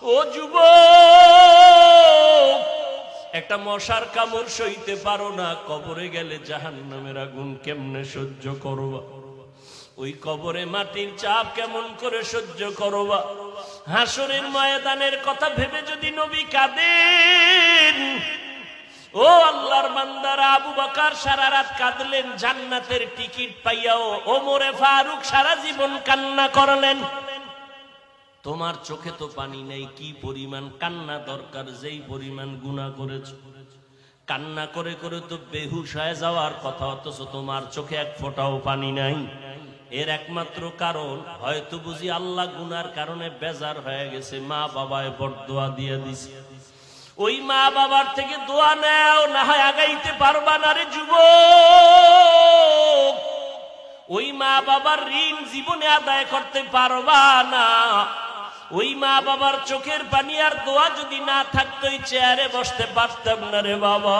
ও যুবক, একটা মশার কামড় সইতে পারো না, কবরে গেলে জাহান্নামের আগুন কেমনে সহ্য করবা? ওই কবরে মাটির চাপ কেমন করে সহ্য করবা? হাসরের ময়দানের কথা ভেবে যদি নবী কাঁদেন, ও আল্লাহর বান্দারা, আবু বকর সারা রাত কাঁদলেন জান্নাতের টিকিট পাইয়াও, ওমরে ফারুক সারা জীবন কান্না করলেন। তোমার চোখে তো পানি নেই, কি পরিমাণ কান্না দরকার, যেই পরিমাণ গুনাহ করেছো। কান্না করে করে তো বেহুশ হয়ে যাওয়ার কথা, অথচ তোমার চোখে এক ফোঁটাও পানি নাই। এর একমাত্র কারণ হয়তো বুঝি আল্লাহ গুনার কারণে বেজার হয়ে গেছে, মা বাবায় বরদোয়া দিয়ে দিছে। ওই মা বাবার থেকে দোয়া নেও, না হয় আগাইতে পারবা না রে যুবক। ওই মা বাবার ঋণ জীবনে আদায় করতে পারবা না। ওই মা বাবার চোখের পানি আর দোয়া যদি না থাকতো, এই চেয়ারে বসতে পারতাম না রে বাবা।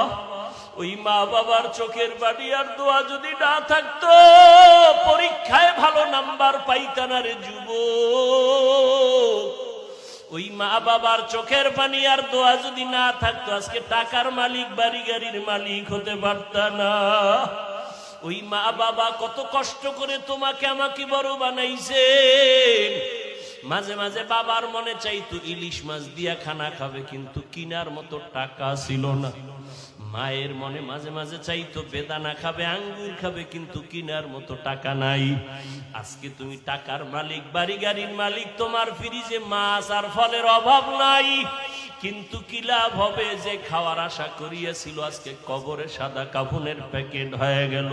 ওই মা বাবার চোখের পানি আর দোয়া যদি না থাকতো, পরীক্ষায় ভালো নাম্বার পাইতা না রে যুবক। ওই মা বাবার চোখের পানি আর দোয়া যদি না থাকতো, আজকে টাকার মালিক, বাড়ি গাড়ির মালিক হতে পারতা না। ওই মা বাবা কত কষ্ট করে তোমাকে আমাকে বড় বানাইছে। মাঝে মাঝে বাবার মনে চাইতো ইলিশ মাছ দিয়া খানা খাবে, কিন্তু কিনার মতো টাকা ছিল না। মায়ের মনে মাঝে মাঝে চাইতো বেদানা খাবে, আঙ্গুর খাবে, কিন্তু কিনার মতো টাকা নাই। আজকে তুমি টাকার মালিক, বাড়ি গাড়ির মালিক, তোমার ফ্রিজে মাছ আর ফলের অভাব নাই, কিন্তু কি লাভ হবে? যে খাওয়ার আশা করিয়াছিল আজকে কবরে সাদা কাফনের প্যাকেট হয়ে গেল।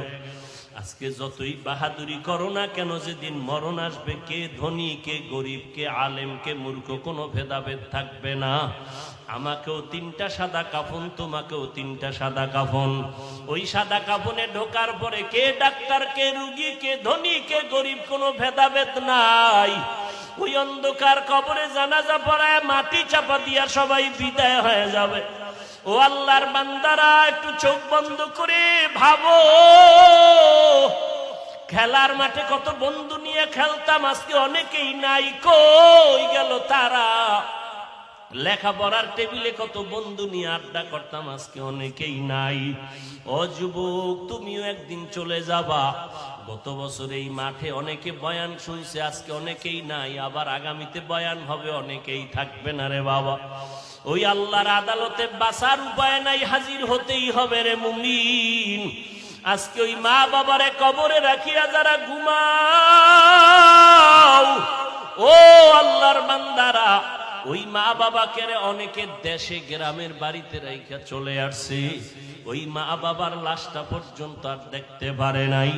আজকে যতই বাহাদুরি করো না কেন, যেদিন মরণ আসবে, কে ধনী, কে গরিব, কে আলেম, কে মূর্খ, কোনো ভেদাভেদ থাকবে না। আমাকেও 3টা সাদা কাফন, তোমাকেও 3টা সাদা কাফন। ওই সাদা কাফনে ঢোকার পরে কে ডাক্তার, কে রুগী, কে ধনী, কে গরিব, কোনো ভেদাভেদ নাই। ওই অন্ধকার কবরে জানাজা পড়ায় মাটি চাপা দিয়া সবাই বিদায় হয়ে যাবে। ও আল্লাহর বান্দারা, একটু চোখ বন্ধ করে ভাবো, খেলার মাঠে কত বন্ধু নিয়ে খেলতাম, আজকে অনেকেই নাই, কই গেল তারা? লেখাপড়ার টেবিলে কত বন্ধু নিয়ে আড্ডা করতাম, আজকে অনেকেই নাই। ও যুবক, তুমিও একদিন চলে যাবা। গত বছর এই মাঠে অনেকে বয়ান শুনছে, আজকে অনেকেই নাই। আবার আগামীতে বয়ান হবে, অনেকেই থাকবে না রে বাবা। ওই আল্লাহর আদালতে বাঁচার উপায় নাই, হাজির হতেই হবে রে মুমিন। আজকে ওই মা বাবারে কবরে রাখিয়া যারা ঘুমাও, ও আল্লাহর বান্দারা, ওই মা বাবাকে অনেকে দেশে গ্রামের বাড়িতে রাইখা চলে আসছে, ওই মা বাবার লাশটা পর্যন্ত আর দেখতে পারে নাই।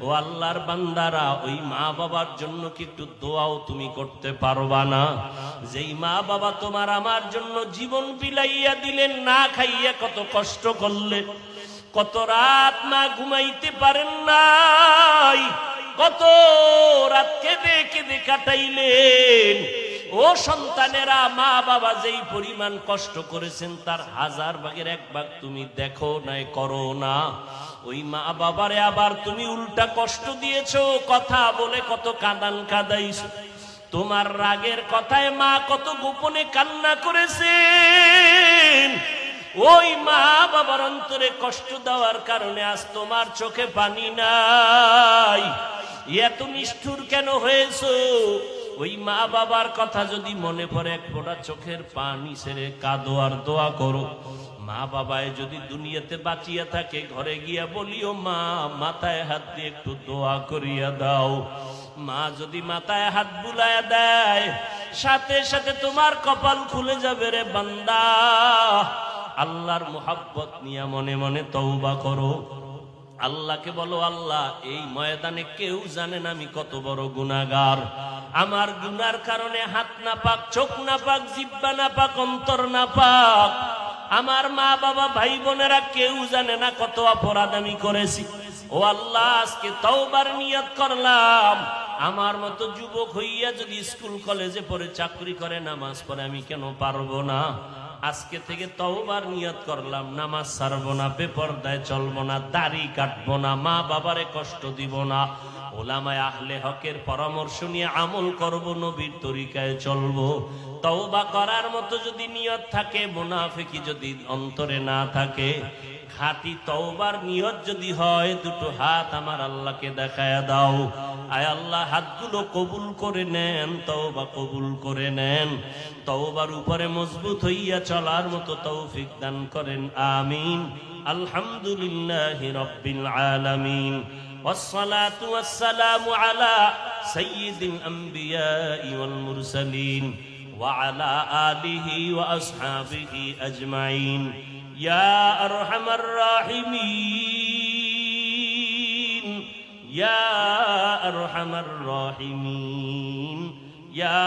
ও আল্লাহর বান্দারা, ওই মা বাবার জন্য কি একটু দোয়াও তুমি করতে পারবা না? যেই মা বাবা তোমার আমার জন্য জীবন বিলাইয়া দিলেন, না খাইয়া কত কষ্ট করলেন, কত রাত মা ঘুমাইতে পারেন নাই, কত রাত কেঁদে কেঁদে কাটাইলেন। ও সন্তানেরা, মা বাবা যেই পরিমাণ কষ্ট করেছেন, তার 1000 ভাগের 1 ভাগ তুমি দেখো নাই, করো না। ওই মা বাবারে আবার তুমি উল্টা কষ্ট দিয়েছো, কথা বলে কত কাঁদান কাঁদাইছো। তোমার রাগের কথায় মা কত গোপনে কান্না করেছেন। ওই মা বাবার অন্তরে কষ্ট দেওয়ার কারণে আজ তোমার চোখে পানি নাই। এত নিষ্ঠুর কেন হয়েছো? ওই মা বাবার কথা যদি মনে পড়ে, এক ফোঁটা চোখের পানি ছেড়ে কাঁদো আর দোয়া করো। মা বাবায় যদি দুনিয়াতে বাঁচিয়া থাকে, ঘরে গিয়া বলিও, মা মাথায় হাত দিয়ে একটু দোয়া করিয়া দাও। মা যদি মাথায় হাত বুলাইয়া দেয়, সাথে সাথে তোমার কপাল খুলে যাবে রে বান্দা। আল্লাহর মুহাব্বত নিয়ে মনে মনে তওবা করো। আল্লাহকে বলো, আল্লাহ, এই ময়দানে কেউ জানে না আমি কত বড় গুনাহগার। আমার গুনার কারণে হাত না পাক, চোখ না পাক, জিহ্বা না পাক, অন্তর না পাক। আমার মা বাবা, ভাই বোনেরা কেউ জানে না কত অপরাধ আমি করেছি। ও আল্লাহ, আজকে তওবার নিয়ত করলাম। আমার মতো যুবক হইয়া যদি স্কুল কলেজে পড়ে চাকরি করে, নামাজ পড়ে, আমি কেন পারবো না? আজকে থেকে তওবার নিয়ত করলাম, নামাজ ছাড়বো না, বেপরদায় চলবো না, দাড়ি কাটবো না, মা বাবারে কষ্ট দিব না। ওলামায়ে আহলে হকের পরামর্শ নিয়ে আমল করব, নবীর তরিকায় চলবো। তওবা করার মতো যদি নিয়ত থাকে, মুনাফিকি যদি অন্তরে না থাকে, খাঁটি তওবার নিয়ত যদি হয়, দুটো হাত আমার আল্লাহকে দেখায়া দাও। আয় আল্লাহ, হাতগুলো কবুল করে নেন, তওবা কবুল করে নেন। তওবার উপরে মজবুত হইয়া চলার মতো তৌফিক দান করেন, আমিন। আলহামদুলিল্লাহি রাব্বিল আলামিন। والصلاة والسلام على سيد الأنبياء والمرسلين وعلى آله وأصحابه أجمعين يا أرحم الراحمين يا أرحم الراحمين يا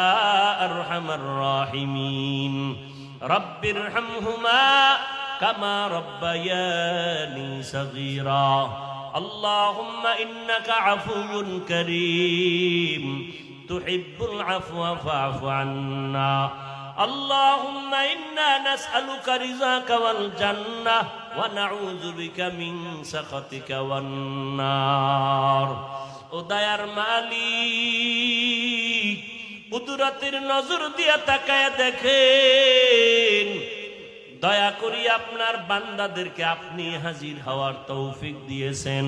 أرحم الراحمين رب ارحمهما كما ربياني صغيرا اللهم إنك عفو كريم تحب العفو فاعف عنا اللهم إنا نسألك رضاك والجنة ونعوذ بك من سخطك والنار ও দয়ার মালিক, কুদরতের নজর দিয়া তাকায় দেখেন, দয়া করি আপনার বান্দাদেরকে আপনি হাজির হওয়ার তৌফিক দিয়েছেন।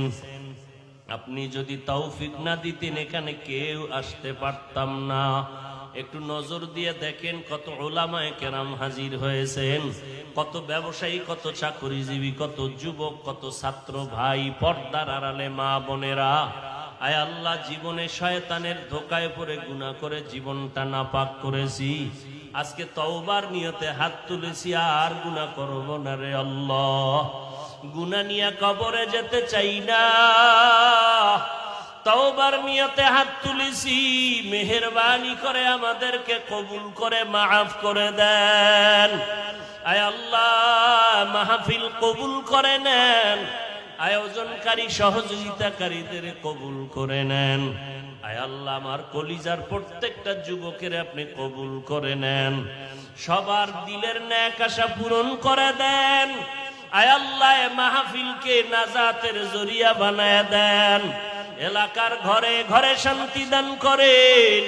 আপনি যদি তৌফিক না দিতেন এখানে কেউ আসতে পারতাম না। একটু নজর দিয়ে দেখেন, কত উলামায়ে কেরাম হাজির হয়েছেন, কত ব্যবসায়ী, কত চাকরিজীবী, কত যুবক, কত ছাত্র ভাই, পর্দার আড়ালে মা বোনেরা। আয় আল্লাহ, জীবনে শয়তানের ধোকায় পড়ে গুনাহ করে জীবনটা নাপাক করেছি। আজকে তওবার নিয়তে হাত তুলেছি, আর গুনাহ করব না রে আল্লাহ। গুনাহ নিয়ে কবরে যেতে চাই না, তওবার নিয়তে হাত তুলেছি। মেহেরবানি করে আমাদেরকে কবুল করে মাফ করে দেন। আয় আল্লাহ, মাহফিল কবুল করে নেন, আয়োজনকারী সহযোগিতাকারীদের কবুল করে নেন। আয় আল্লাহ, আমার কলিজার প্রত্যেকটা যুবকের আপনি কবুল করে নেন, সবার দিলের নেক আশা পূরণ করে দেন। আয় আল্লাহ, মাহফিলকে নাজাতের জরিয়া বানায় দেন, এলাকার ঘরে ঘরে শান্তি দান করেন,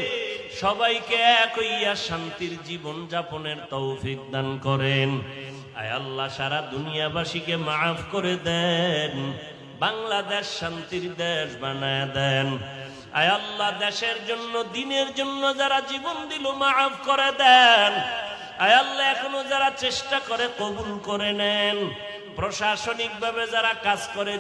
সবাইকে এক হইয়া শান্তির জীবন যাপনের তৌফিক দান করেন। আয় আল্লাহ, সারা দুনিয়াবাসীকে মাফ করে দেন, বাংলাদেশ শান্তির দেশ বানায় দেন। আয় আল্লাহ, দেশের জন্য, দিনের জন্য যারা জীবন দিল মাফ করে দেন। আয় আল্লাহ, এখনো যারা চেষ্টা করে কবুল করে নেন। প্রশাসনিকভাবে যারা কাজ করে,